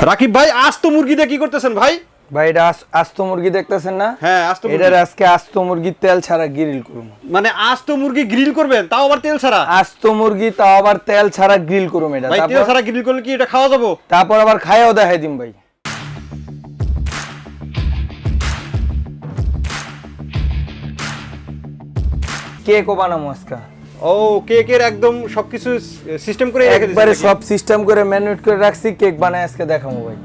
রাকিব ভাই আস্ত মুরগি দিয়ে কি করতেছেন ভাই? ভাই এটা আস্ত মুরগি দেখতেছেন না? হ্যাঁ আস্ত মুরগি। এটার আজকে আস্ত মুরগি তেল ছাড়া গ্রিল করব। মানে আস্ত মুরগি গ্রিল করবেন তাও আবার তেল ছাড়া? আস্ত মুরগি তাও আবার তেল ছাড়া গ্রিল করব এটা। ভাই তেল ছাড়া গ্রিল করলে কি এটা খাওয়া যাবে? তারপর আবার খাইয়াও দেখাই দিম ভাই। কেকও বানাবো আজকে। ও কেকের একদম সবকিছু সিস্টেম করে রেখে দিয়েছেন? একবারে সব সিস্টেম করে ম্যানুয়েট করে রাখছি, কেক বানায় আজকে দেখাবো ভাই।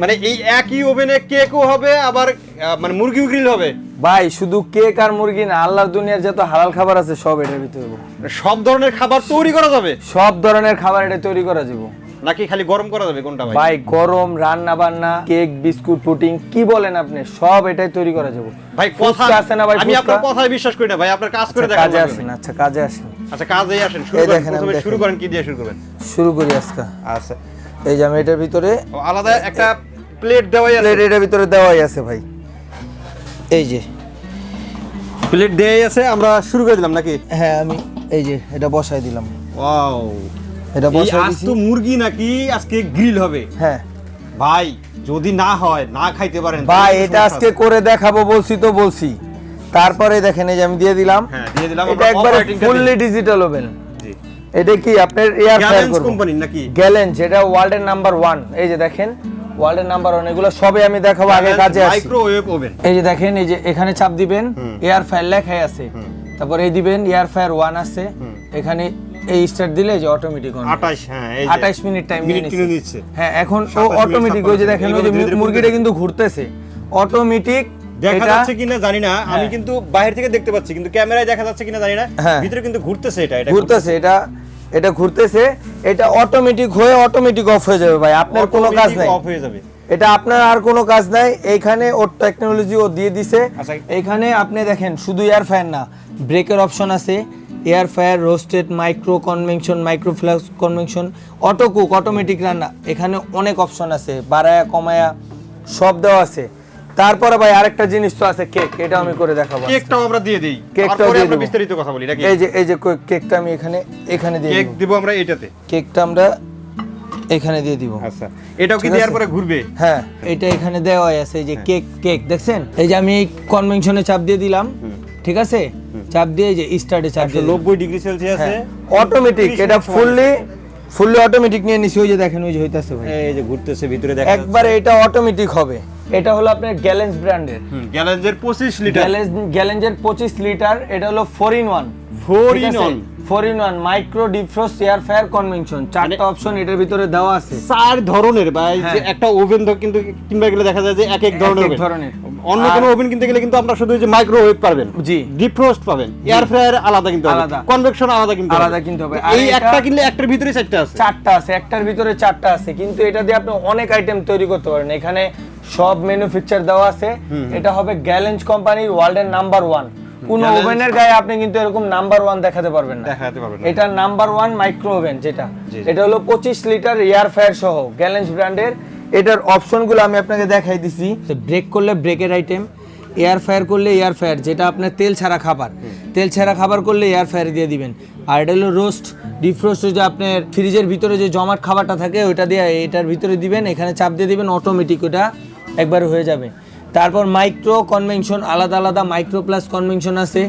মানে এই একই ওভেনে কেকও হবে আবার মানে মুরগিও গ্রিল হবে? ভাই শুধু কেক আর মুরগি না, আল্লাহর দুনিয়ার যত হালাল খাবার আছে সব এটার ভিতরে হবে। সব ধরনের খাবার তৈরি করা যাবে? সব ধরনের খাবার এটা তৈরি করা যাবে। নাকি খালি গরম করা যাবে কোনটা ভাই? ভাই গরম, রান্না বান্না, কেক, বিস্কুট, পুডিং কি বলেন আপনি, সব এটাই তৈরি করা যাবে। ভাই কথা আছে না ভাই, আমি আপনার কথায় বিশ্বাস করি না ভাই, আপনার কাজ করে দেখান। কাজে আসেন। আচ্ছা কাজে আসেন। আচ্ছা কাজেই আসেন, শুরু করেন। প্রথমে শুরু করেন, কি দিয়ে শুরু করবেন? শুরু করি আজকে। আচ্ছা এই যে আমি এটার ভিতরে আলাদা একটা প্লেট দেওয়াই আছে? প্লেট এটার ভিতরে দেওয়াই আছে ভাই। এই যে প্লেট দেওয়াই আছে, আমরা শুরু করে দিলাম নাকি? হ্যাঁ আমি এই যে এটা বসাই দিলাম। ওয়াও, এটা বসাই আজ দিছি। তো মুরগি নাকি আজকে গ্রিল হবে? হ্যাঁ ভাই যদি না হয়, না খাইতে পারেন ভাই, এটা আজকে করে দেখাবো বলছি তো বলছি। তারপরে দেখেন এই যে আমি দিয়ে দিলাম। হ্যাঁ দিয়ে দিলাম। এটা একবারে ফুললি ডিজিটাল ওভেন। জি। এটা কি আপনার এয়ার ফ্রায়ার গ্যালেন্স করব কোম্পানির নাকি? গ্যালেন্স, যেটা ওয়ার্ল্ডের নাম্বার 1। এই যে দেখেন ওয়ার্ল্ডের নাম্বার 1, এগুলো সবই আমি দেখাবো। আগে কাজে আসি। Microwave oven. এই যে দেখেন, এই যে এখানে চাপ দিবেন, এয়ার ফ্রায়ার লেখাই আছে। তারপর এই দিবেন এয়ার ফ্রায়ার 1 আছে। এখানে এই স্টার্ট দিলে যে অটোমেটিক অন 28, হ্যাঁ এই যে 28 মিনিট টাইম নিচ্ছে। হ্যাঁ এখন ও অটোমেটিক। ওই যে দেখেন ওই যে মুরগিটা কিন্তু ঘুরতেছে অটোমেটিক। দেখা যাচ্ছে কিনা জানি না, আমি কিন্তু বাইরে থেকে দেখতে পাচ্ছি, কিন্তু ক্যামেরায় দেখা যাচ্ছে কিনা জানি না। ভিতরে কিন্তু ঘুরতেছে, এটা ঘুরতেছে, এটা ঘুরতেছে। এটা অটোমেটিক হয়ে অটোমেটিক অফ হয়ে যাবে ভাই, আপনার কোনো কাজ নাই। অফ হয়ে যাবে, এটা আপনার আর কোনো কাজ নাই। এইখানে ওর টেকনোলজি ও দিয়ে দিছে। এইখানে আপনি দেখেন শুধু এয়ার ফ্রায়ার না, ব্রেকের অপশন আছে, air fryer, roasted, micro convection, micro flux convection, auto cook, automatic রান্না। এখানে অনেক অপশন আছে, বাড়ায়া কমায়া সব দেওয়া আছে। তারপরে ভাই আরেকটা জিনিস তো আছে, কেক। এটা আমি করে দেখাবো। কেকটাও আমরা দিয়ে দেই, তারপরে আমরা বিস্তারিত কথা বলি নাকি? এই যে কেকটা আমি এখানে দিয়ে কেক দিব আমরা এটাতে। কেকটা আমরা এখানে দিয়ে দিব। আচ্ছা এটাও কি দেওয়ার পরে ঘুরবে? হ্যাঁ এটা এখানে দেওয়াই আছে। এই যে কেক দেখছেন, এই যে আমি এই কনভেনশনে চাপ দিয়ে দিলাম, ঠিক আছে? চাপ দিয়ে যে স্টার্টে চাপ দিয়ে 90 ডিগ্রি সেলসিয়াসে অটোমেটিক। এটা ফুললি অটোমেটিক নিয়ে নিছি। ওই যে দেখেন ওই যে হইতাছে ভাই, এই যে ঘুরতেছে ভিতরে দেখা যাচ্ছে। একবারে এটা অটোমেটিক হবে। এটা হলো আপনার গ্যালেন্স ব্র্যান্ডের, গ্যালেন্সের 25 লিটার। গ্যালেন্সের 25 লিটার। এটা হলো 4 in 1 micro defrost air fryer convention. চারটা অপশন এটার ভিতরে দেওয়া আছে। চার ধরনের ভাই, যে একটা ওভেন কিন্তু কিনবা গেলে দেখা যায় যে এক এক ধরনের। অন্য কোনো ওভেন কিনতে গেলে কিন্তু আমরা শুধু যে মাইক্রোওয়েভ পাবেন, জি, ডিফ্রস্ট পাবেন, এয়ার ফ্রায়ার আলাদা কিনতে হবে, কনভেকশন আলাদা কিনতে হবে। এই একটা কিনলে একটার ভিতরে চারটা আছে, একটার ভিতরে চারটা আছে। কিন্তু এটা দিয়ে আপনি অনেক আইটেম তৈরি করতে পারেন। এখানে সব ম্যানুফ্যাকচার দেওয়া আছে। এটা হবে গ্যালেন্স কোম্পানির ওয়ার্ল্ডের নাম্বার 1। কোন ওভেনের গায়ে আপনি কিন্তু এরকম নাম্বার 1 দেখাতে পারবেন না। এটা নাম্বার 1 মাইক্রো ওভেন যেটা। এটা হলো 25 লিটার এয়ার ফ্রায়ার সহ গ্যালেন্স ব্র্যান্ডের। এটার অপশনগুলো আমি আপনাকে দেখাই দিছি। ব্রেক করলে ব্রেকের আইটেম, এয়ার ফ্রায়ার করলে এয়ার ফ্রায়ার, যেটা আপনার তেল ছাড়া খাবার, তেল ছাড়া খাবার করলে এয়ার ফ্রায়ার দিয়ে দিবেন। আর এটা হলো রোস্ট ডিফ্রোস্ট, যে আপনার ফ্রিজের ভিতরে যে জমাট খাবারটা থাকে ওইটা দিয়ে এটার ভিতরে দিবেন, এখানে চাপ দিয়ে দিবেন, অটোমেটিক ওটা একবার হয়ে যাবে। তারপর মাইক্রো কনভেনশন, আলাদা মাইক্রো প্লাস কনভেনশন আছে,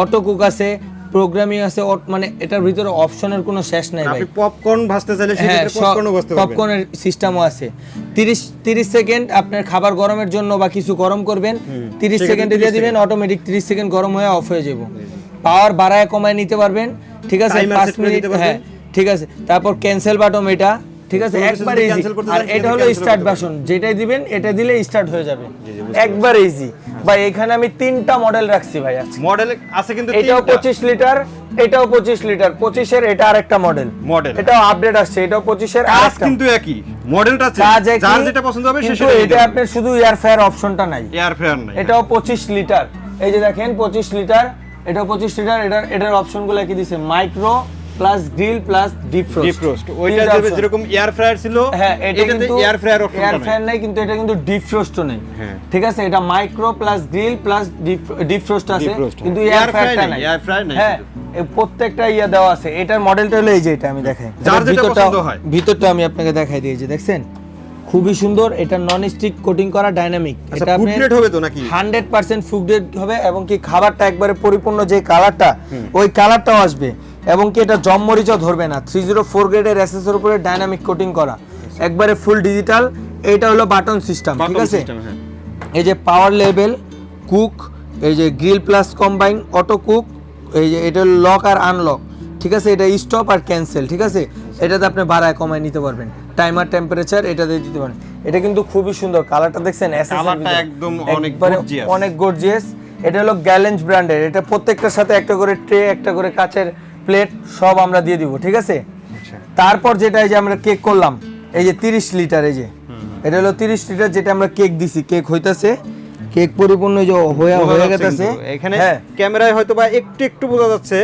অটো কুক আছে, প্রোগ্রামিং আছে। মানে এটার ভিতরে অপশনের কোনো শেষ নাই ভাই। আপনি পপকর্ন ভাজতে চাইলে সেক্ষেত্রে পপকর্নও ভাজতে পারবেন। পপকর্নের সিস্টেমও আছে। 30 সেকেন্ড আপনার খাবার গরমের জন্য বা কিছু গরম করবেন, 30 সেকেন্ডে দিয়ে দিবেন, অটোমেটিক 30 সেকেন্ড গরম হয়ে অফ হয়ে যাবে। পাওয়ার বাড়ায় কমায় নিতে পারবেন, ঠিক আছে? 5 মিনিট, হ্যাঁ ঠিক আছে। তারপর ক্যান্সেল বাটন, এটা ঠিক আছে, একবার ইজি। আর এটা হলো স্টার্ট বাটন, যেটাই দিবেন এটা দিলে স্টার্ট হয়ে যাবে, একবার ইজি ভাই। এখানে আমি 3টা মডেল রাখছি ভাই। আছে মডেল আছে কিন্তু এটাও 25 লিটার, এটাও 25 লিটার। 25 এর এটা আরেকটা মডেল, এটাও আপডেট আসছে। এটাও 25 এর কাজ কিন্তু একই, মডেলটা আছে, যার যেটা পছন্দ হবে সে সেটা। এটা আপনার শুধু এয়ার ফ্রায়ার অপশনটা নাই, এয়ার ফ্রায়ার নাই। এটাও 25 লিটার। এই যে দেখেন 25 লিটার, এটাও 25 লিটার। এটার অপশনগুলো কি দিছে, micro plus grill plus defrost. ওইটা যেরকম এয়ার ফ্রায়ার ছিল, হ্যাঁ এটা কিন্তু air fryer option air fryer নাই, কিন্তু এটা কিন্তু ডিফ্রস্টও নেই, ঠিক আছে? এটা micro plus grill plus defrost আছে, কিন্তু এয়ার ফ্রায়ারটা নাই। হ্যাঁ এই প্রত্যেকটা ইয়া দেওয়া আছে। এটার মডেলটা হলো এই যে, এটা আমি দেখাই, যার যেটা পছন্দ হয়। ভিতরটা আমি আপনাকে দেখাই দিয়েছি, দেখছেন খুবই সুন্দর। এটা নন স্টিক কোটিং করা ডাইনামিক। এটা ফুড গ্রেড হবে তো নাকি? 100% ফুড গ্রেড হবে এবং কি খাবারটা একবারে পরিপূর্ণ যে কালারটা ওই কালারটাও আসবে এবং কি এটা জম মরিচও ধরবে না। 304 গ্রেডের এসএসের উপরে ডাইনামিক কোটিং করা, একবারে ফুল ডিজিটাল। এটা হলো বাটন সিস্টেম, ঠিক আছে? এই যে পাওয়ার লেভেল, কুক, এই যে grill plus combine, auto cook, এই যে এটা লক আর আনলক, ঠিক আছে? এটা স্টপ আর ক্যান্সেল, ঠিক আছে? এটাতে আপনি বাড়ায় কমায় নিতে পারবেন, টাইমার টেম্পারেচার এটাতে দিতে পারেন। এটা কিন্তু খুবই সুন্দর কালারটা, দেখছেন? কালারটা একদম অনেক গর্জিয়াস। এটা হলো গ্যালেঞ্জ ব্র্যান্ডের। এটা প্রত্যেকটার সাথে একটা করে ট্রে, একটা করে কাচের প্লেট সব আমরা দিয়ে দিব, ঠিক আছে? তারপর যেটা এই যে আমরা কেক করলাম, এই যে 30 লিটার, এই যে এটা হলো 30 লিটার যেটা আমরা কেক দিছি, কেক হইতাছে, কেক পরিপূর্ণ যে হয়ে গেছে। এখানে ক্যামেরায় হয়তোবা একটু বোঝা যাচ্ছে,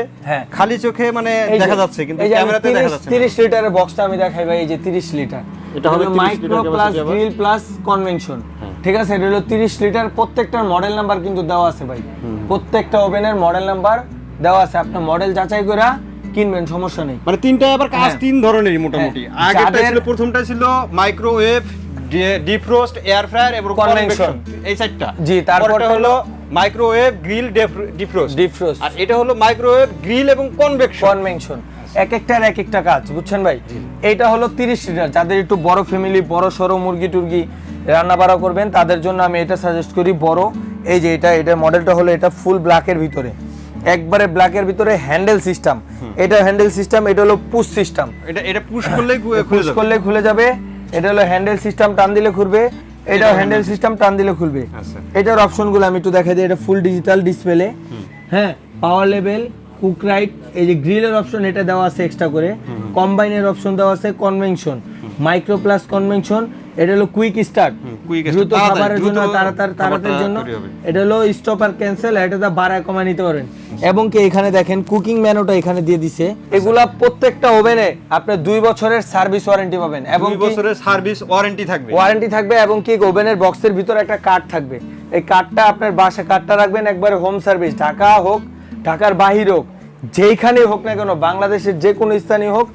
খালি চোখে মানে দেখা যাচ্ছে, কিন্তু ক্যামেরাতে দেখা যাচ্ছে না। 30 লিটারের বক্সটা আমি দেখাই ভাই, এই যে 30 লিটার। এটা হলো micro plus grill plus convention, ঠিক আছে? এটা হলো 30 লিটার। প্রত্যেকটার মডেল নাম্বার কিন্তু দেওয়া আছে ভাই, প্রত্যেকটা ওভেনের মডেল নাম্বার দেওয়া আছে। আপনি মডেল যাচাই করে কিনবেন, সমস্যা নেই। মানে তিনটা আবার কাজ তিন ধরনেরই মোটামুটি। আগেরটা ছিল, প্রথমটা ছিল মাইক্রোওয়েভ, ডিফ্রোস্ট, এয়ার ফ্রায়ার এবং কনভেকশন, এই চারটা। জি, তারপরটা হলো মাইক্রোওয়েভ, গ্রিল, ডিফ্রোস্ট। আর এটা হলো মাইক্রোওয়েভ, গ্রিল এবং কনভেকশন। এক একটার এক একটা কাজ, বুঝছেন ভাই? এইটা হলো 30 লিটার। যাদের একটু বড় ফ্যামিলি, বড় সরো মুরগি টুরগি রান্না বাড়া করবেন, তাদের জন্য আমি এটা সাজেস্ট করি বড়। এই যে এটা মডেলটা হলো এটা ফুল ব্ল্যাকের ভিতরে, একবারে ব্ল্যাকের ভিতরে হ্যান্ডেল সিস্টেম। এটা হ্যান্ডেল সিস্টেম, এটা হলো পুশ সিস্টেম। এটা পুশ করলেই খুলে যাবে। এটা হলো হ্যান্ডেল সিস্টেম, টান দিলে খুলবে। এটাও হ্যান্ডেল সিস্টেম, টান দিলে খুলবে। এটার অপশনগুলো আমি একটু দেখাই দিই। এটা ফুল ডিজিটাল ডিসপ্লে, হ্যাঁ, পাওয়ার লেভেল, কুক রাইট, এই যে গ্রিলের অপশন এটা দেওয়া আছে এক্সট্রা করে, কম্বাইনের অপশন দেওয়া আছে, কনভেনশন, মাইক্রো প্লাস কনভেনশন। এটা হলো কুইক স্টার্ট, দ্রুত খাবারের জন্য, তাড়াতাড়ির জন্য। এটা হলো স্টপ আর ক্যান্সেল, এটাতে বাড়ায় কমায় নিতে পারেন। এবং কি এখানে দেখেন কুকিং মেনুটা এখানে দিয়ে দিছে। এগুলা প্রত্যেকটা ওভেনে আপনি 2 বছরের সার্ভিস ওয়ারেন্টি পাবেন এবং 2 বছরের সার্ভিস ওয়ারেন্টি থাকবে এবং কি ওভেনের বক্সের ভিতরে একটা কার্ড থাকবে। এই কার্ডটা আপনার বাসা কার্ডটা রাখবেন, একবারে হোম সার্ভিস, ঢাকা হোক, ঢাকার বাহির হোক, যেইখানেই হোক না কেন, বাংলাদেশের যে কোনো স্থানে হোক,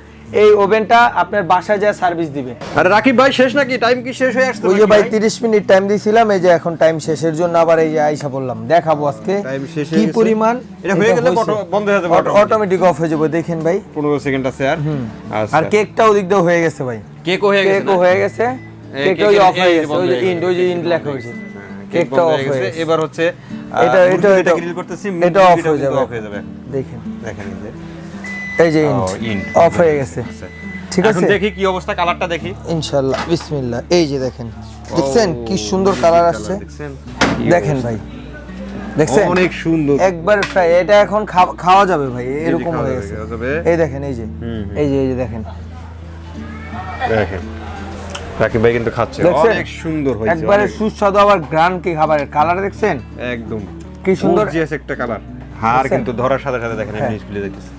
এই ওভেনটা আপনার বাসায় যা সার্ভিস দিবে। আরে রাকিব ভাই, শেষ নাকি? টাইম কি শেষ হয়ে আসছে? ওই যে ভাই 30 মিনিট টাইম দিয়েছিলাম, এই যে এখন টাইম শেষের জন্য আবার এই যে আইসা বললাম দেখাবো আজকে কি পরিমাণ। এটা হয়ে গেলে বন্ধ হয়ে যাবে, অটোমেটিক অফ হয়ে যাবে। দেখেন ভাই 15 সেকেন্ড আছে আর। আর কেকটাও দিক দিয়ে হয়ে গেছে ভাই, কেকও হয়ে গেছে, কেকটাও অফ হয়ে গেছে। ওই যে ইন্ড লেখা হয়েছে, কেকটাও অফ হয়ে গেছে। এবার হচ্ছে এটা গ্রিল করতেছি, এটা অফ হয়ে যাবে। দেখেন এই যে ইন্ড অফ হয়ে গেছে, ঠিক আছে? এখন দেখি কি অবস্থা, কালারটা দেখি ইনশাআল্লাহ, বিসমিল্লাহ। এই যে দেখেন, দেখছেন কি সুন্দর কালার আসছে? দেখেন ভাই, দেখছেন অনেক সুন্দর, একবার ফ্রাই। এটা এখন খাওয়া যাবে ভাই, এরকম হয়ে গেছে। এই দেখেন, এই যে দেখেন রাকিব ভাই কিন্তু খাচ্ছে, অনেক সুন্দর হয়েছে, একবারে সুস্বাদু। আবার গ্রান কি খাবারের কালার দেখছেন, একদম কি সুন্দর গর্জিয়াস একটা কালার। আর কিন্তু ধরার সাথে সাথে দেখেন এমনি ফুলে যাচ্ছে।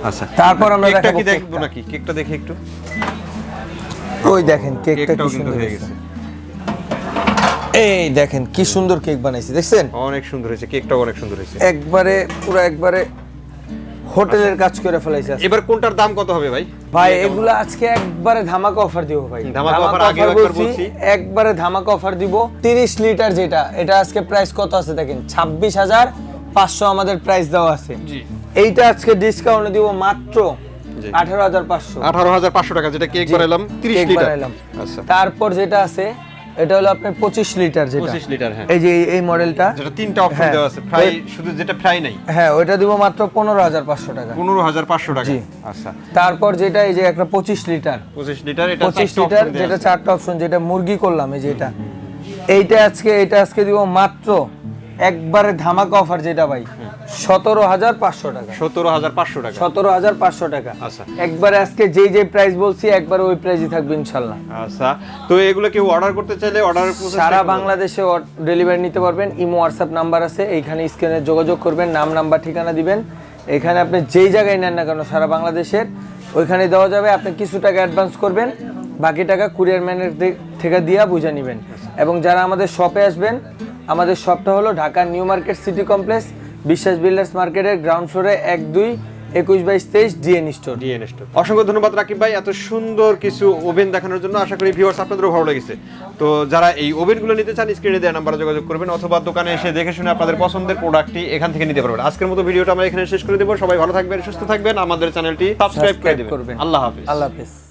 আচ্ছা, তারপর আমরা কেকটা কি দেখবো নাকি? কেকটা দেখি একটু। ওই দেখেন কেকটা কি সুন্দর হয়ে গেছে। এই দেখেন কি সুন্দর কেক বানাইছে, দেখছেন? অনেক সুন্দর হয়েছে, কেকটাও অনেক সুন্দর হয়েছে, একবারে পুরো একবারে হোটেলের কাজ করে ফেলাইছে। এবার কোনটার দাম কত হবে ভাই? ভাই এগুলো আজকে একবারে ধামাকা অফার দিব ভাই, ধামাকা অফার আগেও একবার বলছি, একবারে ধামাকা অফার দিব। 30 লিটার যেটা, এটা আজকে প্রাইস কত আছে দেখেন, 26,500 আমাদের প্রাইস দেওয়া আছে। জি, এইটা আজকে ডিসকাউন্টে দিব মাত্র 18,500 টাকা, যেটা কেক বানাইলাম 30 লিটার। আচ্ছা, তারপর যেটা আছে এটা হলো আপনার 25 লিটার, যেটা 25 লিটার, হ্যাঁ, এই যে এই মডেলটা, যেটা তিনটা অপশন দেওয়া আছে, ফ্রাই শুধু, যেটা ফ্রাই নাই, হ্যাঁ, ওইটা দিব মাত্র 15,500 টাকা। 15,500 টাকা, আচ্ছা। তারপর যেটা এই যে একটা 25 লিটার, 25 লিটার, এটা 25 লিটার, যেটা 4টা অপশন, যেটা মুরগি করলাম, এই যে এটা আজকে দিব মাত্র একবারে ধামাকা অফার, যেটা ভাই 17,500 টাকা। 17,500 টাকা, 17,500 টাকা। আচ্ছা, একবারে আজকে যে প্রাইস বলছি একবারে ওই প্রাইসই থাকবে ইনশাআল্লাহ। আচ্ছা, তো এগুলো কেউ অর্ডার করতে চাইলে অর্ডারের প্রসেস সারা বাংলাদেশে ডেলিভারি নিতে পারবেন। ইমো হোয়াটসঅ্যাপ নাম্বার আছে, এইখানে স্ক্রিনে যোগাযোগ করবেন, নাম নাম্বার ঠিকানা দিবেন। এখানে আপনি যেই জায়গায় নেন না কেন সারা বাংলাদেশের, ওইখানে দেওয়া যাবে। আপনি কিছু টাকা অ্যাডভান্স করবেন, বাকি টাকা কুরিয়ার ম্যানের থেকে দিয়ে বুঝে নেবেন। এবং যারা আমাদের শপে আসবেন, আমাদের শপটা হলো Dhaka new market city complex, বিশ্বাস বিল্ডার্স মার্কেটের গ্রাউন্ড ফ্লোরে 1, 2 21/22 ডিএন স্টোর। অসংখ্য ধন্যবাদ রাকিব ভাই এত সুন্দর কিছু ওভেন দেখানোর জন্য। আশা করি ভিউয়ার্স আপনাদেরও ভালো লেগেছে। তো যারা এই ওভেনগুলো নিতে চান স্ক্রিনে দেওয়া নাম্বারে যোগাযোগ করবেন অথবা দোকানে এসে দেখে শুনে আপনাদের পছন্দের প্রোডাক্টটি এখান থেকে নিতে পারবেন। আজকের মতো ভিডিওটা আমরা এখানে শেষ করে দেব। সবাই ভালো থাকবেন, সুস্থ থাকবেন, আমাদের চ্যানেলটি সাবস্ক্রাইব করে দিবেন। আল্লাহ হাফেজ। আল্লাহ হাফেজ।